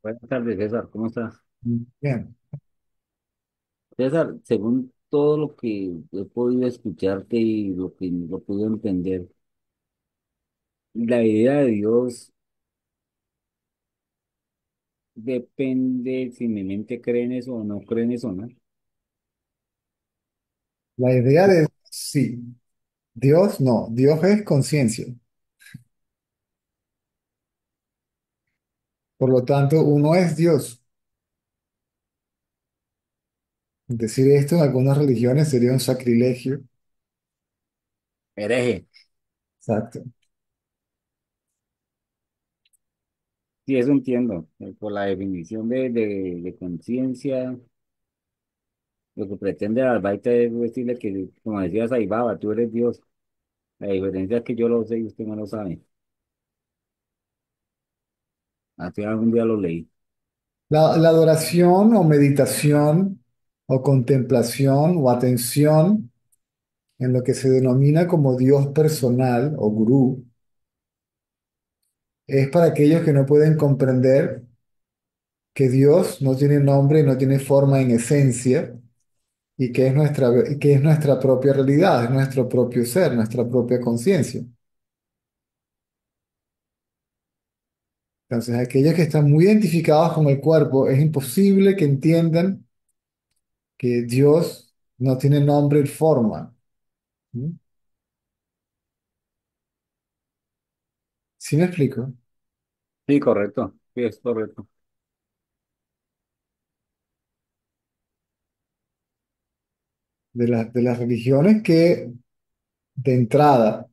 Buenas tardes, César. ¿Cómo estás? Bien, César, según todo lo que he podido escucharte y lo que lo puedo entender, la idea de Dios depende si mi mente cree en eso o no cree en eso, ¿no? la idea de sí, Dios no, Dios es conciencia. Por lo tanto, uno es Dios. Decir esto en algunas religiones sería un sacrilegio. Hereje. Exacto. Sí, eso entiendo. Por la definición de conciencia, lo que pretende el Albaita es decirle que, como decías ahí, Baba, tú eres Dios. La diferencia es que yo lo sé y usted no lo sabe. Así algún día lo leí. La adoración o meditación o contemplación o atención en lo que se denomina como Dios personal o gurú es para aquellos que no pueden comprender que Dios no tiene nombre y no tiene forma en esencia y que es nuestra propia realidad, es nuestro propio ser, nuestra propia conciencia. Entonces, aquellos que están muy identificados con el cuerpo, es imposible que entiendan que Dios no tiene nombre y forma. ¿Mm? ¿Sí me explico? Sí, correcto. Sí, es correcto. De las religiones que de entrada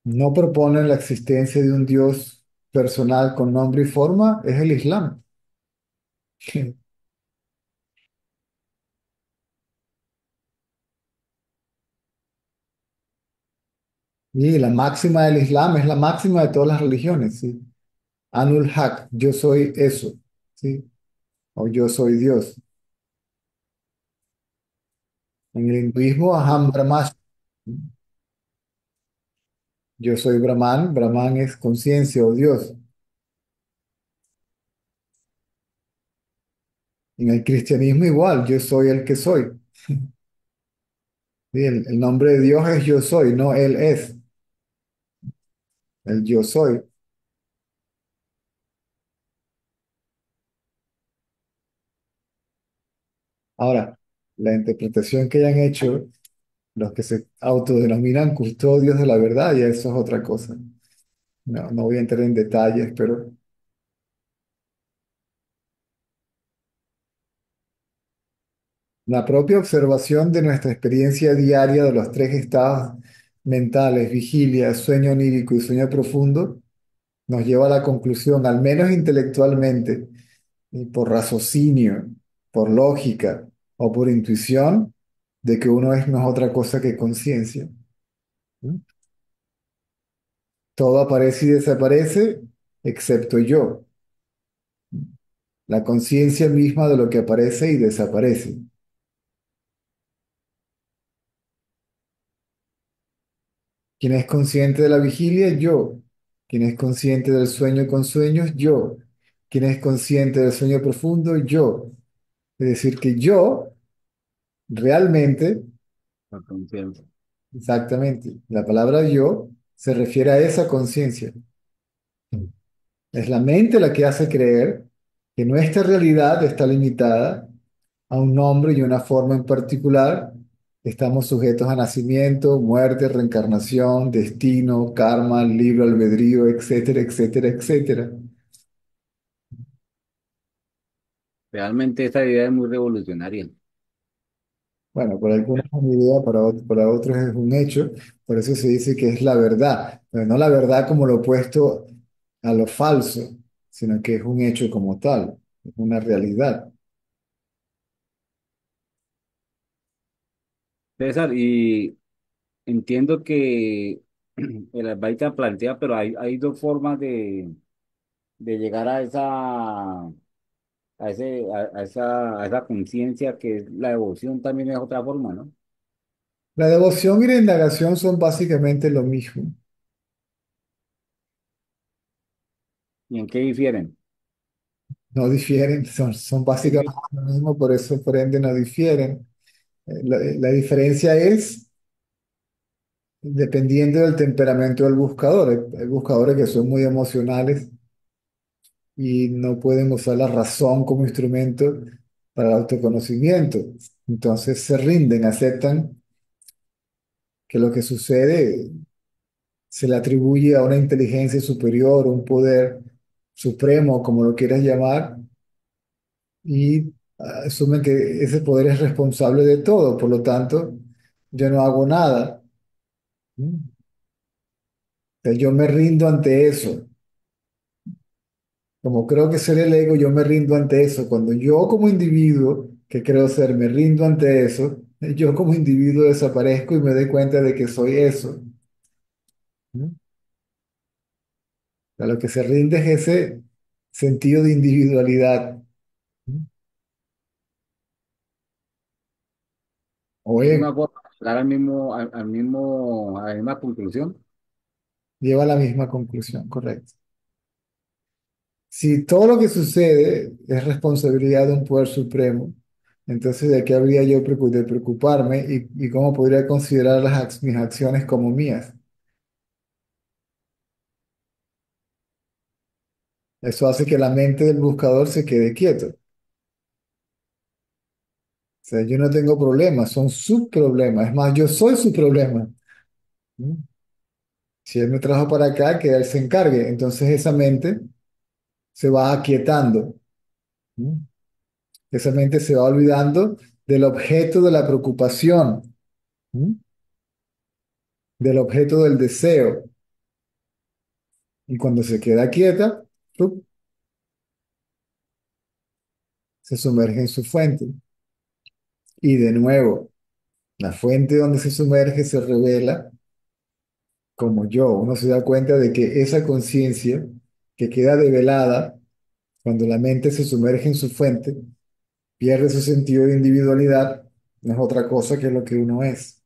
no proponen la existencia de un Dios personal con nombre y forma, es el Islam. Y la máxima del Islam es la máxima de todas las religiones, ¿sí? Anul Haq, yo soy eso, ¿sí? O yo soy Dios. En el hinduismo, Aham Brahmasmi, yo soy Brahman, Brahman es conciencia o Dios. En el cristianismo igual, yo soy el que soy. Sí, el nombre de Dios es yo soy, no Él es, el yo soy. Ahora, la interpretación que hayan hecho los que se autodenominan custodios de la verdad, y eso es otra cosa. No, no voy a entrar en detalles, pero la propia observación de nuestra experiencia diaria de los tres estados mentales, vigilia, sueño onírico y sueño profundo, nos lleva a la conclusión, al menos intelectualmente, y por raciocinio, por lógica o por intuición, de que uno es no es otra cosa que conciencia. ¿Mm? Todo aparece y desaparece, excepto yo, la conciencia misma de lo que aparece y desaparece. ¿Quién es consciente de la vigilia? Yo. ¿Quién es consciente del sueño con sueños? Yo. ¿Quién es consciente del sueño profundo? Yo. Es decir, que yo realmente, La conciencia. exactamente, la palabra yo se refiere a esa conciencia. Es la mente la que hace creer que nuestra realidad está limitada a un nombre y una forma en particular. Estamos sujetos a nacimiento, muerte, reencarnación, destino, karma, libre albedrío, etcétera, etcétera, etcétera. Realmente esta idea es muy revolucionaria. Bueno, para algunos es una idea, para otros es un hecho, por eso se dice que es la verdad, pero no la verdad como lo opuesto a lo falso, sino que es un hecho como tal, es una realidad. César, y entiendo que el Advaita plantea, pero hay dos formas de llegar a a esa conciencia que es la devoción también es otra forma, ¿no? La devoción y la indagación son básicamente lo mismo. ¿Y en qué difieren? no difieren, son básicamente Sí. lo mismo, por eso por ende no difieren. La diferencia es dependiendo del temperamento del buscador. Hay buscadores que son muy emocionales y no pueden usar la razón como instrumento para el autoconocimiento. Entonces se rinden, aceptan que lo que sucede se le atribuye a una inteligencia superior, un poder supremo, como lo quieras llamar, y asumen que ese poder es responsable de todo. Por lo tanto, yo no hago nada. ¿Mm? O sea, yo me rindo ante eso. Como creo que ser el ego, yo me rindo ante eso. Cuando yo como individuo, que creo ser, me rindo ante eso, yo como individuo desaparezco y me doy cuenta de que soy eso. ¿No? A lo que se rinde es ese sentido de individualidad. ¿No? Es Oye, una forma de llegar a la misma conclusión. lleva a la misma conclusión, correcto. Si todo lo que sucede es responsabilidad de un poder supremo, entonces ¿de qué habría yo de preocuparme y cómo podría considerar mis acciones como mías? Eso hace que la mente del buscador se quede quieto. O sea, yo no tengo problemas, son sus problemas. Es más, yo soy su problema. ¿Mm? Si él me trajo para acá, que él se encargue. Entonces esa mente se va aquietando. ¿Mm? Esa mente se va olvidando del objeto de la preocupación, ¿mm? Del objeto del deseo. Y cuando se queda quieta, ¡plup!, se sumerge en su fuente. Y de nuevo, la fuente donde se sumerge se revela como yo. Uno se da cuenta de que esa conciencia que queda develada cuando la mente se sumerge en su fuente, pierde su sentido de individualidad, no es otra cosa que lo que uno es.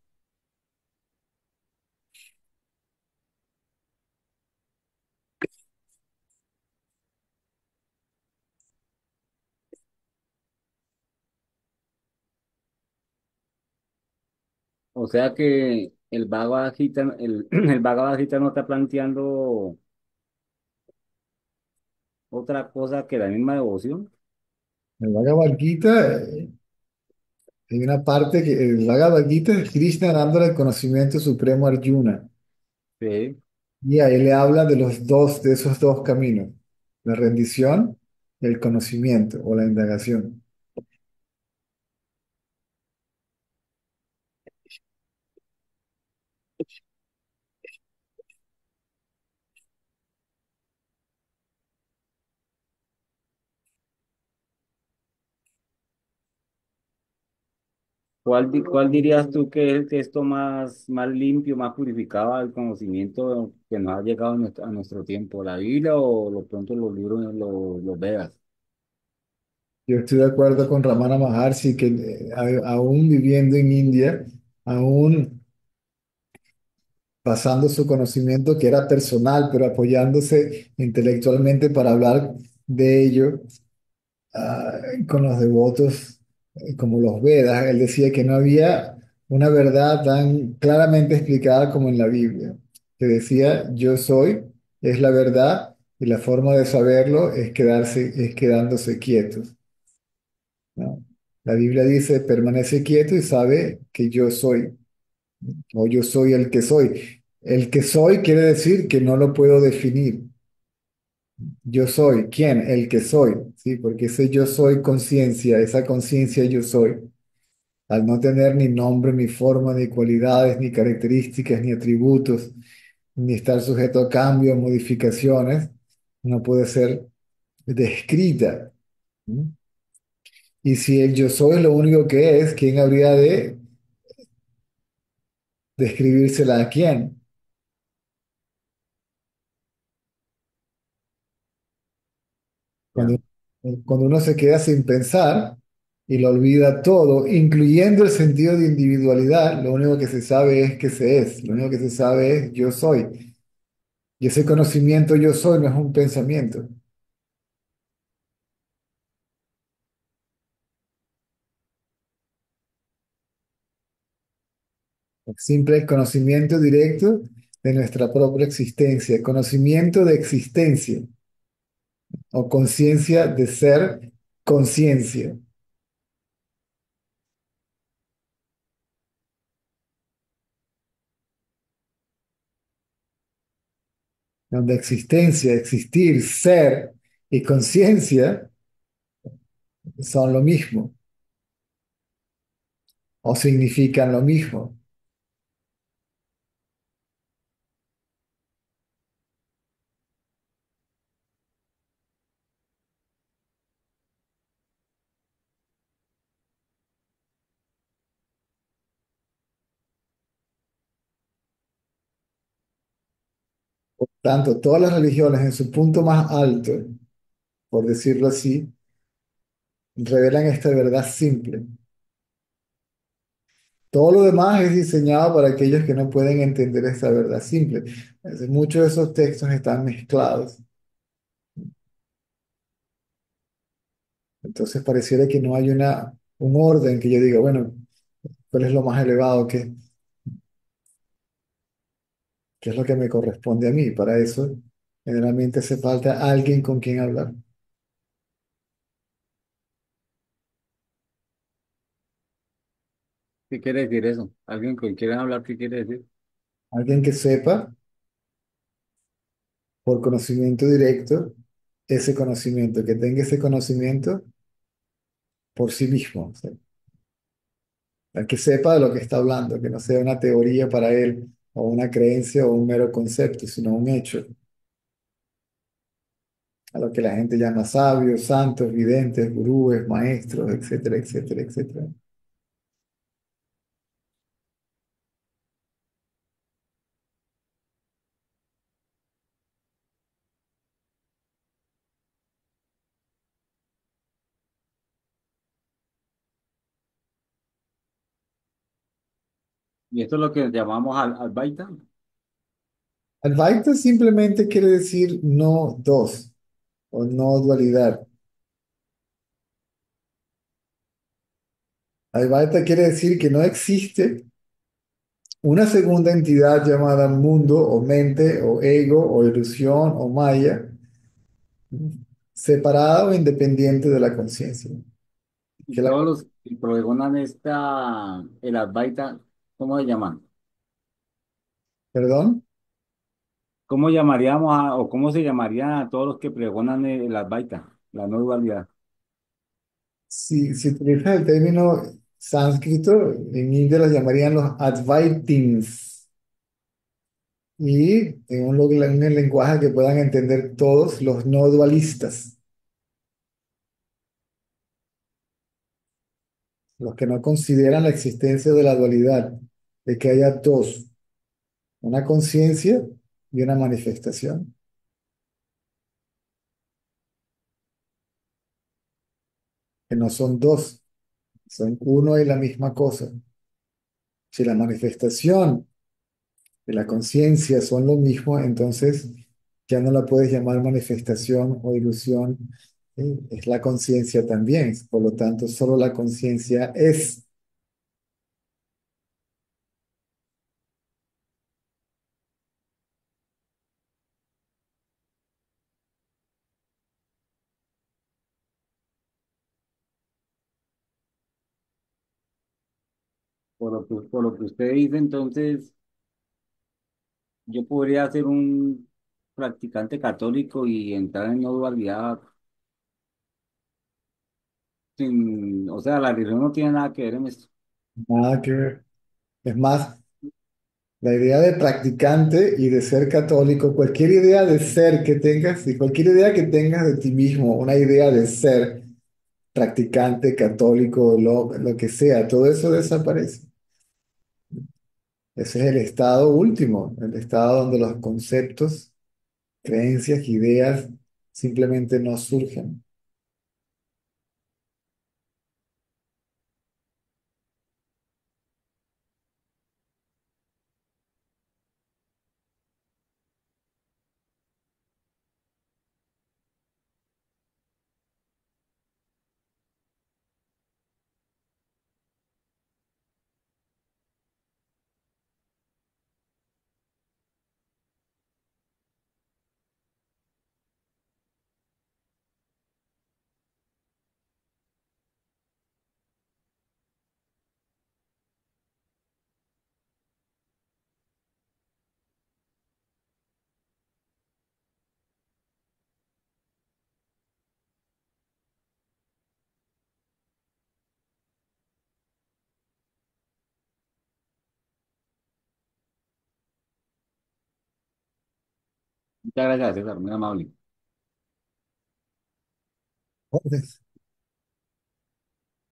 O sea que el Bhagavad Gita no está planteando otra cosa que la misma devoción. En el Bhagavad Gita, hay una parte que el Bhagavad Gita es Krishna dándole el conocimiento supremo a Arjuna. Sí. Y ahí le habla de los dos, de esos dos caminos, la rendición y el conocimiento o la indagación. ¿Cuál dirías tú que es el texto más limpio, más purificado al conocimiento que nos ha llegado a nuestro tiempo? ¿La Biblia o lo pronto los libros, los Vedas? Yo estoy de acuerdo con Ramana Maharshi que aún viviendo en India, aún pasando su conocimiento que era personal, pero apoyándose intelectualmente para hablar de ello, ah, con los devotos como los Vedas, él decía que no había una verdad tan claramente explicada como en la Biblia, que decía yo soy, es la verdad y la forma de saberlo es quedándose quietos, ¿no? La Biblia dice permanece quieto y sabe que yo soy o yo soy el que soy. El que soy quiere decir que no lo puedo definir. Yo soy, ¿quién? El que soy, ¿sí? Porque ese yo soy conciencia, esa conciencia yo soy, al no tener ni nombre, ni forma, ni cualidades, ni características, ni atributos, ni estar sujeto a cambios, modificaciones, no puede ser descrita. ¿Mm? Y si el yo soy es lo único que es, ¿quién habría de describírsela a quién? Cuando, Ya. cuando uno se queda sin pensar y lo olvida todo, incluyendo el sentido de individualidad, lo único que se sabe es que se es, lo único que se sabe es yo soy. Y ese conocimiento yo soy no es un pensamiento. Simple conocimiento directo de nuestra propia existencia, conocimiento de existencia o conciencia de ser conciencia, donde existencia, existir, ser y conciencia son lo mismo o significan lo mismo. Tanto todas las religiones en su punto más alto, por decirlo así, revelan esta verdad simple. Todo lo demás es diseñado para aquellos que no pueden entender esta verdad simple. Muchos de esos textos están mezclados. Entonces pareciera que no hay un orden que yo diga, bueno, ¿cuál es lo más elevado? ¿Qué es lo que me corresponde a mí? Para eso generalmente hace falta alguien con quien hablar. ¿Qué quiere decir eso? ¿Alguien con quien hablar? ¿Qué quiere decir? Alguien que sepa por conocimiento directo ese conocimiento, que tenga ese conocimiento por sí mismo. O sea, el que sepa de lo que está hablando, que no sea una teoría para él o una creencia o un mero concepto, sino un hecho, a lo que la gente llama sabios, santos, videntes, gurúes, maestros, etcétera, etcétera, etcétera. Y esto es lo que llamamos Albaita. Advaita simplemente quiere decir no dos o no dualidad. Advaita quiere decir que no existe una segunda entidad llamada mundo o mente o ego o ilusión o maya, separada o independiente de la conciencia. Y Que la, todos los que pregonan el Advaita, ¿cómo se llaman? perdón, ¿Cómo llamaríamos o cómo se llamarían a todos los que pregonan el Advaita, la no dualidad? si utilizas el término sánscrito, en India los llamarían los Advaitins. Y en un lenguaje que puedan entender todos los no dualistas, los que no consideran la existencia de la dualidad, de que haya dos, una conciencia y una manifestación, que no son dos, son uno y la misma cosa. Si la manifestación y la conciencia son lo mismo, entonces ya no la puedes llamar manifestación o ilusión, es la conciencia también. Por lo tanto, solo la conciencia es. Por lo que usted dice, entonces, yo podría ser un practicante católico y entrar en no dualidad sin, o sea, la religión no tiene nada que ver en esto. Nada que ver. Es más, la idea de practicante y de ser católico, cualquier idea de ser que tengas y cualquier idea que tengas de ti mismo, una idea de ser practicante, católico, lo que sea, todo eso desaparece. Ese es el estado último, el estado donde los conceptos, creencias, ideas simplemente no surgen. Muchas gracias, César, muy amable.